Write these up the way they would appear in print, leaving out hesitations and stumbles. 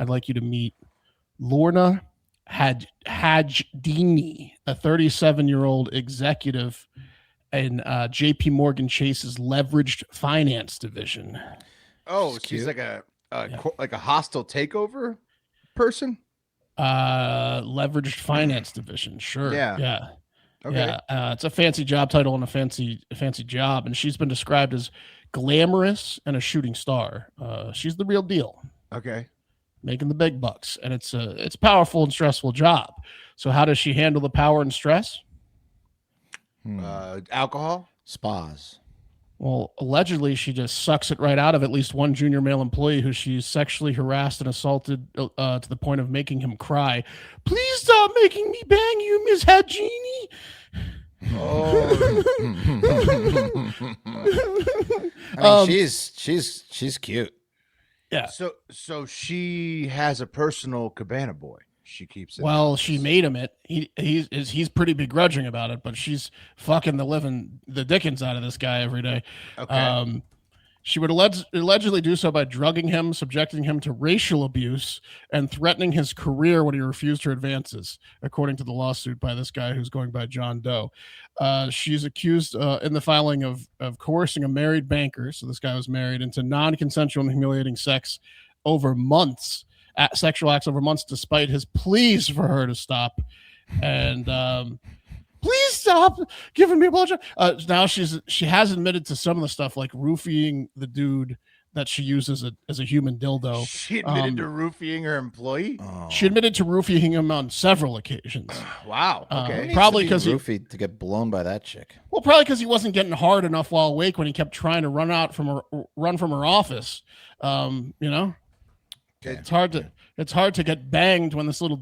I'd like you to meet Lorna Hajdini, a 37-year-old executive in JPMorgan Chase's leveraged finance division. Oh, she's like a hostile takeover person. Leveraged finance division. Sure. Yeah. Okay. Yeah. It's a fancy job title and a fancy job, and she's been described as glamorous and a shooting star. She's the real deal. Okay. Making the big bucks, and it's a powerful and stressful job. So how does she handle the power and stress? Alcohol, spas. Well, allegedly, she just sucks it right out of at least one junior male employee who she's sexually harassed and assaulted to the point of making him cry. Please stop making me bang you, Miss Hajdini. Oh, I mean, she's cute. Yeah. So she has a personal cabana boy. She keeps it. Well, she made him it. He's pretty begrudging about it, but she's fucking the dickens out of this guy every day. Okay. She would allegedly do so by drugging him, subjecting him to racial abuse, and threatening his career when he refused her advances, according to the lawsuit by this guy who's going by John Doe. She's accused in the filing of coercing a married banker, so this guy was married, into non-consensual and humiliating sex over months, sexual acts over months, despite his pleas for her to stop. And please stop giving me a blowjob. Now she has admitted to some of the stuff, like roofing the dude that she uses as a human dildo. She admitted to roofing her employee. She admitted to roofing him on several occasions. Wow. Okay. Probably because to get blown by that chick. Well, probably because he wasn't getting hard enough while awake when he kept trying to run from her office. You know. Okay. It's hard to get banged when this little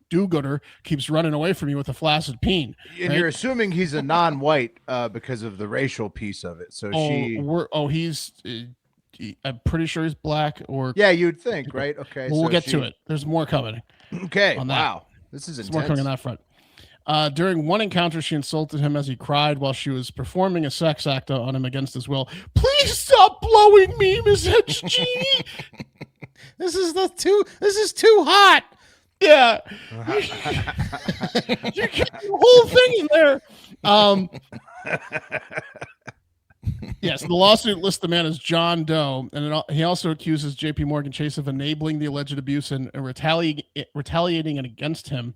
do-gooder keeps running away from you with a flaccid peen. And right? you're assuming he's a non-white because of the racial piece of it. So he's I'm pretty sure he's black or you'd think, right? Okay. Well, we'll get to it. There's more coming. Okay. On that. Wow. This is intense. More coming on that front. During one encounter, she insulted him as he cried while she was performing a sex act on him against his will. Please stop blowing me, Miss Hajdini. This is too hot. Yeah. You get the whole thing in there. Yes, the lawsuit lists the man as John Doe, and he also accuses JPMorgan Chase of enabling the alleged abuse and retaliating against him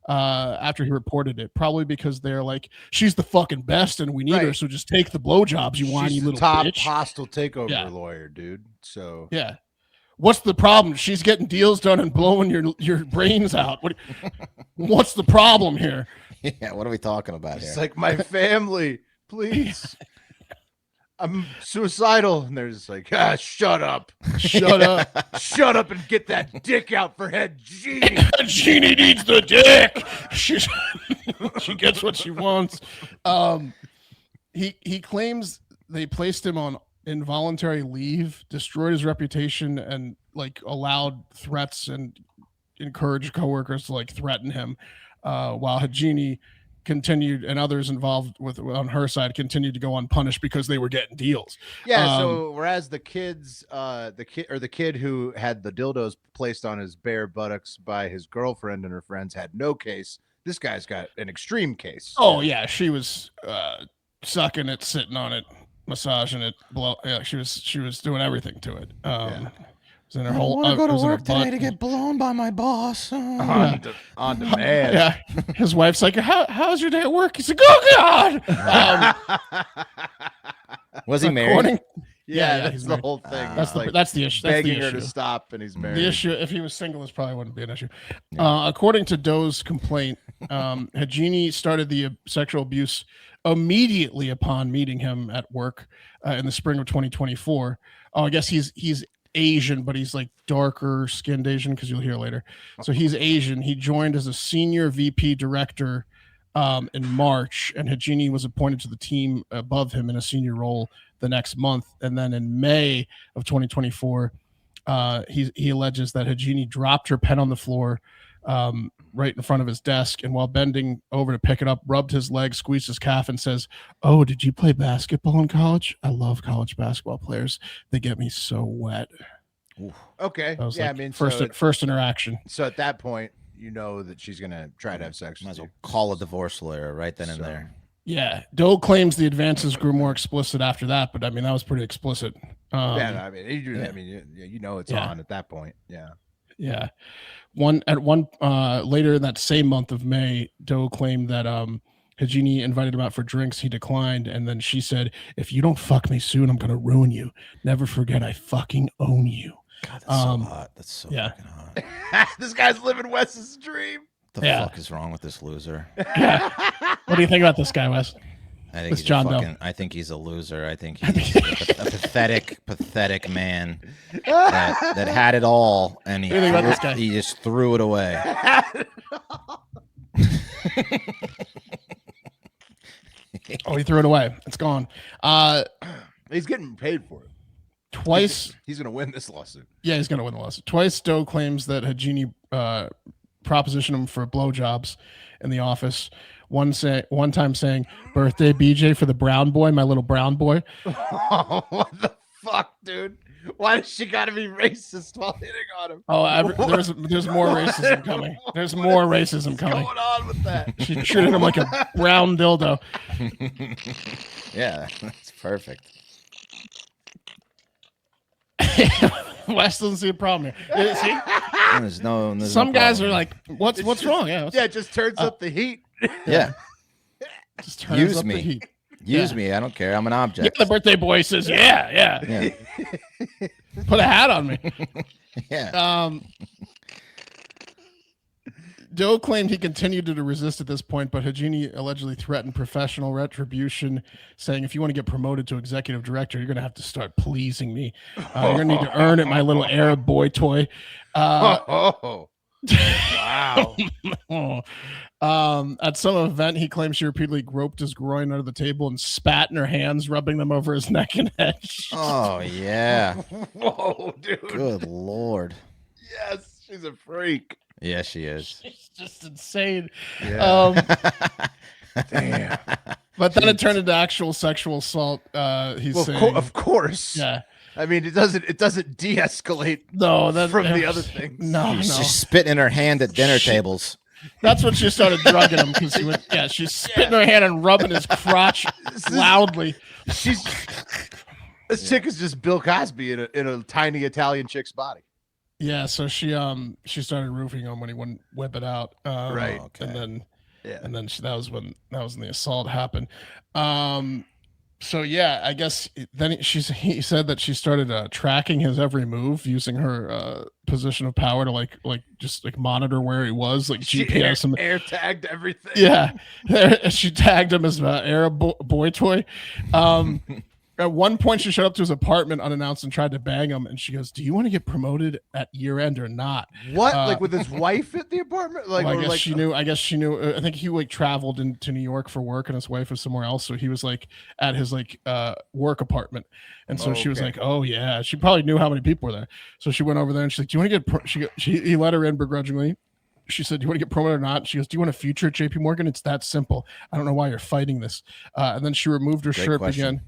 after he reported it, probably because they're like, she's the fucking best and we need her, so just take the blowjobs, you whiny little top bitch. Hostile takeover lawyer, dude. So yeah, what's the problem? She's getting deals done and blowing your brains out. What's the problem here? Yeah, what are we talking about here? It's like, my family, please. I'm suicidal. And they're just like, shut up. Shut up. Shut up and get that dick out for Hajdini. Hajdini needs the dick. She gets what she wants. He claims they placed him on involuntary leave, destroyed his reputation, and like allowed threats and encouraged coworkers to like threaten him, while Hajdini continued, and others involved on her side continued to go unpunished because they were getting deals. Yeah. So whereas the kid who had the dildos placed on his bare buttocks by his girlfriend and her friends had no case, this guy's got an extreme case. Oh yeah, she was sucking it, sitting on it, massaging it, she was doing everything to it. In her whole, I want to go to work today to get blown by my boss. On demand. Yeah, his wife's like, "How's your day at work?" He's like, "Oh God." Was he married? Yeah, that's the whole thing. That's the issue. Begging her to stop, and he's married. The issue, if he was single, this probably wouldn't be an issue. According to Doe's complaint, Hajdini started the sexual abuse immediately upon meeting him at work in the spring of 2024. Oh, I guess he's Asian, but he's like darker skinned Asian, because you'll hear later. So he's Asian. He joined as a senior VP director in March, and Hajdini was appointed to the team above him in a senior role the next month. And then in May of 2024, he alleges that Hajdini dropped her pen on the floor, right in front of his desk, and while bending over to pick it up, rubbed his leg, squeezed his calf, and says, "Oh, did you play basketball in college? I love college basketball players. They get me so wet." Okay. That was Yeah, like I mean, first interaction. So at that point, you know that she's gonna try to have sex. Might with as well you. call a divorce lawyer right then and So- there. Yeah, Doe claims the advances grew more explicit after that, but I mean that was pretty explicit. Yeah, I mean, yeah. I mean, you know, it's Yeah. on at that point. Yeah. Yeah. Later in that same month of May, Doe claimed that Hajdini invited him out for drinks. He declined, and then she said, "If you don't fuck me soon, I'm gonna ruin you. Never forget, I fucking own you." God, that's so hot. That's so yeah. fucking hot. This guy's living Wes's dream. The Yeah. fuck is wrong with this loser? Yeah. What do you think about this guy, Wes? I think This he's John a Doe. fucking, I think he's a loser. I think he's a pathetic man that had it all, and What do you think about this guy? he just threw it away. Oh, he threw it away. It's gone. He's getting paid for it. Twice. He's gonna win this lawsuit. Yeah, he's gonna win the lawsuit. Twice, Doe claims that Hajdini propositioned him for blowjobs in the office. One time saying, "Birthday BJ for the brown boy, my little brown boy." What the fuck, dude? Why does she gotta be racist while hitting on him? Oh, there's more racism coming. There's more racism What's coming. going on with that? She treated him like a brown dildo. Yeah, that's perfect. Wes doesn't see a problem here. Yeah, see? There's Some no guys are problem. like, "What's wrong?" Yeah, Yeah, it just turns up the heat. Yeah, just turns use up me. the heat. use Yeah. me. I don't care. I'm an Yeah, object. the birthday boy says, "Yeah. Yeah, Put a hat on me." yeah. Doe claimed he continued to resist at this point, but Hajdini allegedly threatened professional retribution, saying, "If you want to get promoted to executive director, you're going to have to start pleasing me. You're going to need to earn it, my little Arab boy toy." Oh, wow. At some event, he claims she repeatedly groped his groin under the table and spat in her hands, rubbing them over his neck and head. Oh yeah. Whoa, dude. Good lord. Yes, she's a freak. Yeah, she is. It's just insane. Yeah. Damn. But then it turned into actual sexual assault. He's Well, saying, of course. yeah. I mean, it doesn't de-escalate No, that from the other things. No, She's spitting in her hand at dinner tables. That's when she started drugging him because he would. Yeah, she's spitting her hand and rubbing his crotch loudly. This chick is just Bill Cosby in a tiny Italian chick's body. Yeah, so she started roofing him when he wouldn't whip it out. Right. Okay. And then that was when the assault happened. So yeah, I guess then he said that she started tracking his every move using her position of power to just monitor where he was, like She GPS him. air tagged everything. Yeah, she tagged him as Arab boy toy. At one point, she showed up to his apartment unannounced and tried to bang him. And she goes, "Do you want to get promoted at year end or not?" What? Like with his wife at the apartment? Like, Well, or like she knew. I guess she knew. I think he traveled into New York for work, and his wife was somewhere else. So he was at his work apartment, and so she was Okay. like, "Oh yeah." She probably knew how many people were there, so she went over there and she's like, "Do you want to get?" He let her in begrudgingly. She said, "Do you want to get promoted or not?" She goes, "Do you want a future at JPMorgan? It's that simple. I don't know why you're fighting this." And then she removed her Great shirt question. again.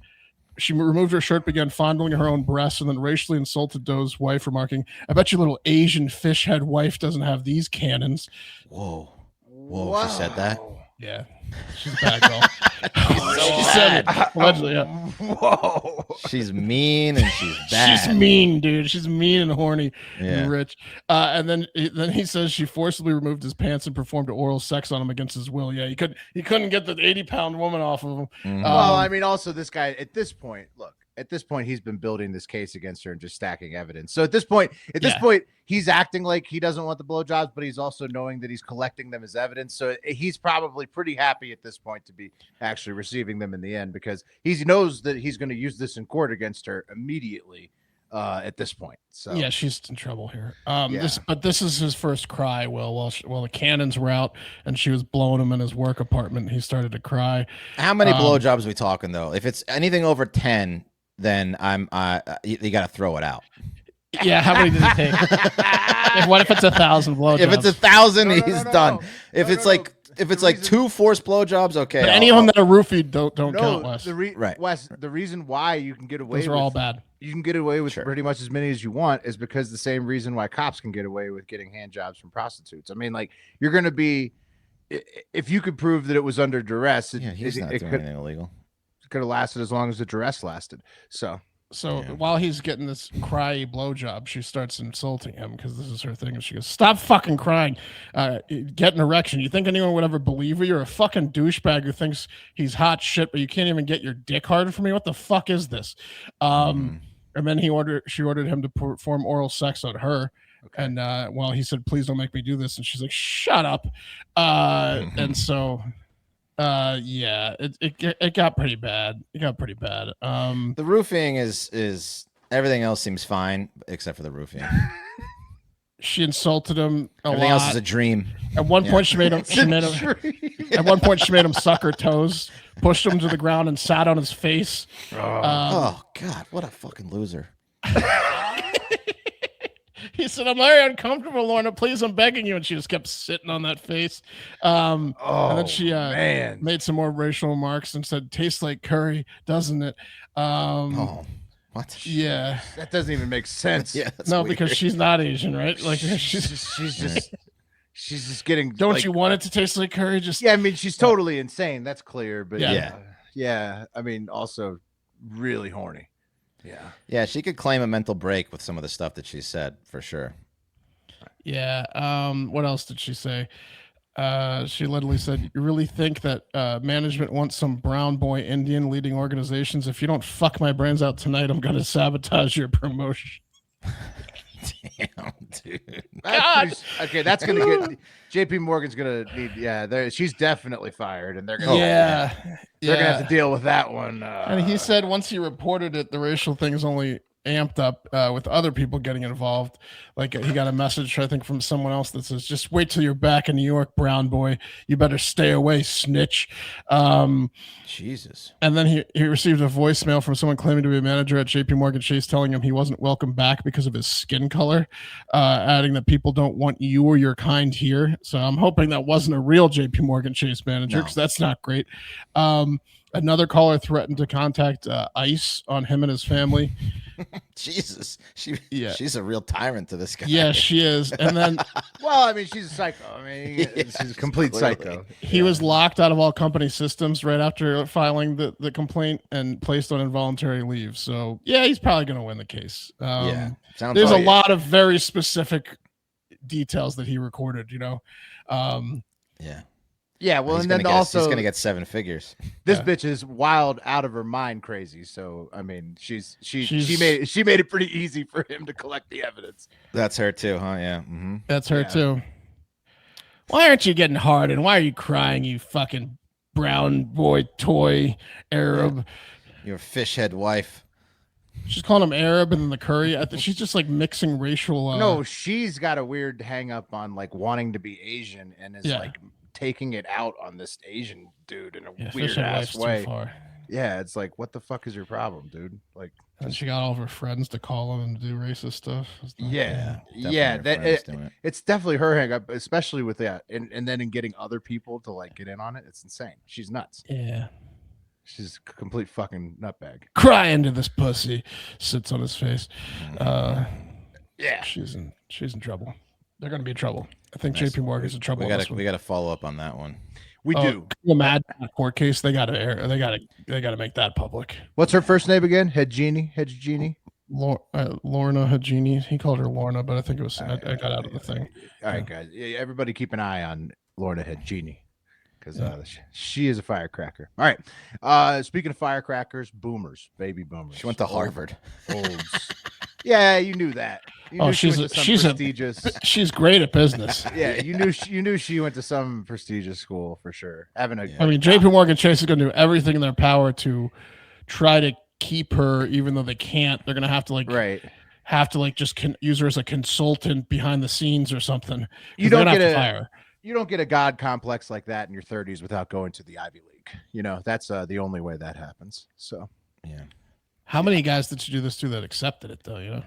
She removed her shirt, began fondling her own breasts, and then racially insulted Doe's wife, remarking, "I bet your little Asian fish head wife doesn't have these cannons." Whoa. Whoa, she said that? Yeah, she's a bad girl. She said it, allegedly, yeah. Whoa. She's mean and she's bad. She's mean, dude. She's mean and horny Yeah. and rich. And then he says she forcibly removed his pants and performed oral sex on him against his will. Yeah, he couldn't get the 80-pound woman off of him. Mhm. Well, I mean, also this guy at this point, he's been building this case against her and just stacking evidence. So at this point, he's acting like he doesn't want the blowjobs, but he's also knowing that he's collecting them as evidence. So he's probably pretty happy at this point to be actually receiving them in the end, because he knows that he's going to use this in court against her immediately at this point. So Yeah, she's in trouble here. Yeah. This is his first cry. While the cannons were out and she was blowing him in his work apartment, he started to cry. How many blowjobs are we talking though? If it's anything over 10, then you got to throw it out. Yeah, how many did he take? What if it's 1,000 blowjobs? If it's 1,000, No, no, he's no, done. no. If No, it's no, like no. if it's The like reason- 2 forced blowjobs, okay. But any of them that are roofied don't No, count, Wes. Right. Wes, the reason why you can get away Those are with all bad. you can get away with Sure. pretty much as many as you want is because the same reason why cops can get away with getting hand jobs from prostitutes. I mean, like you're going to be if you could prove that it was under duress, Yeah, he's not doing anything illegal. could have lasted as long as the duress lasted. So While he's getting this cryy blowjob, she starts insulting him because this is her thing. And she goes, "Stop fucking crying. Get an erection. You think anyone would ever believe you? You're a fucking douchebag who thinks he's hot shit, but you can't even get your dick hard for me. What the fuck is this?" And then she ordered him to perform oral sex on her. Okay. And well, he said, "Please don't make me do this." And she's like, "Shut up." And so yeah, it got pretty bad. It got pretty bad. The roofing is everything else seems fine except for the roofing. She insulted him a Everything lot. else is a dream. At one point, she made him. At one point, she made him suck her toes, pushed him to the ground, and sat on his face. Oh God, what a fucking loser! He said, "I'm very uncomfortable, Lorna. Please, I'm begging you." And she just kept sitting on that face. And then she made some more racial remarks and said, "Tastes like curry, doesn't it?" What? Yeah, that doesn't even make sense. Yeah, no, weird. Because she's not Asian, right? Like she's just getting. Don't you want it to taste like curry? Just yeah, I mean, she's totally insane. That's clear. But yeah. I mean, also really horny. Yeah, she could claim a mental break with some of the stuff that she said for sure. Yeah. What else did she say? She literally said, "You really think that management wants some brown boy Indian leading organizations? If you don't fuck my brains out tonight, I'm going to sabotage your promotion." Damn, dude. Okay, that's going to get JPMorgan's going to need. She's definitely fired, and they're going to they're going to have to deal with that one. And he said once he reported it, the racial thing is only amped up with other people getting involved. Like he got a message, I think, from someone else that says, "Just wait till you're back in New York, brown boy. You better stay away, snitch." Jesus. And then he received a voicemail from someone claiming to be a manager at JPMorgan Chase telling him he wasn't welcome back because of his skin color, adding that people don't want you or your kind here. So I'm hoping that wasn't a real JPMorgan Chase manager because that's not great. Another caller threatened to contact ICE on him and his family. Jesus, she's a real tyrant to this guy. Yeah, she is. And then, well, I mean, she's a psycho. I mean, she's a complete psycho. He was locked out of all company systems right after filing the complaint and placed on involuntary leave. So yeah, he's probably going to win the case. There's a lot of very specific details that he recorded. Yeah, well, he's and then also he's gonna get 7 figures. This bitch is wild, out of her mind, crazy. So I mean, she made it pretty easy for him to collect the evidence. That's her too, huh? Yeah, That's her too. Why aren't you getting hard? And why are you crying? You fucking brown boy toy Arab. Your fish head wife. She's calling him Arab and then the curry. I think she's just like mixing racial. No, she's got a weird hang up on like wanting to be Asian and is like taking it out on this Asian dude in a weird ass way. Yeah, it's like, what the fuck is your problem, dude? Like, and she got all of her friends to call him and do racist stuff. It's definitely her hang up, especially with that, and then in getting other people to like get in on it. It's insane. She's nuts. Yeah, she's a complete fucking nutbag. Cry into this pussy. Sits on his face. She's in trouble. They're going to be in trouble. I think JPMorgan's in trouble. We got to follow up on that one. We do. Can you imagine a court case? They got to make that public. What's her first name again? Hajdini. Lorna Hajdini. He called her Lorna, but I think it was. I got out of the thing. All right, guys. Everybody, keep an eye on Lorna Hajdini because she is a firecracker. All right. Speaking of firecrackers, boomers, baby boomers. She went to Harvard. Olds. Yeah, you knew that. She's great at business. Yeah, you knew she went to some prestigious school for sure. I mean, JPMorgan Chase is going to do everything in their power to try to keep her, even though they can't. They're going to have to just use her as a consultant behind the scenes or something. You don't get a god complex like that in your 30s without going to the Ivy League. That's the only way that happens. So yeah. How many guys did you do this to that accepted it though?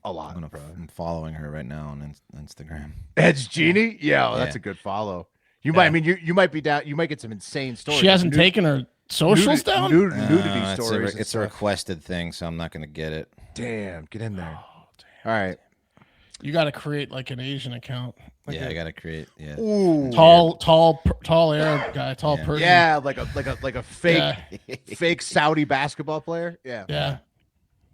A lot, bro. I'm following her right now on Instagram. Edge Genie? Yeah, that's Yeah. a good follow. You might, I mean, you might be down. You might get some insane stories. She hasn't taken her socials down? Nudity stories. It's a requested thing, so I'm not going to get it. Damn, get in there. All right. You got to create like an Asian account. Like I got to create. Yeah. Ooh. Tall Arab guy, tall Persian. Yeah, like a fake Saudi basketball player. Yeah. Yeah.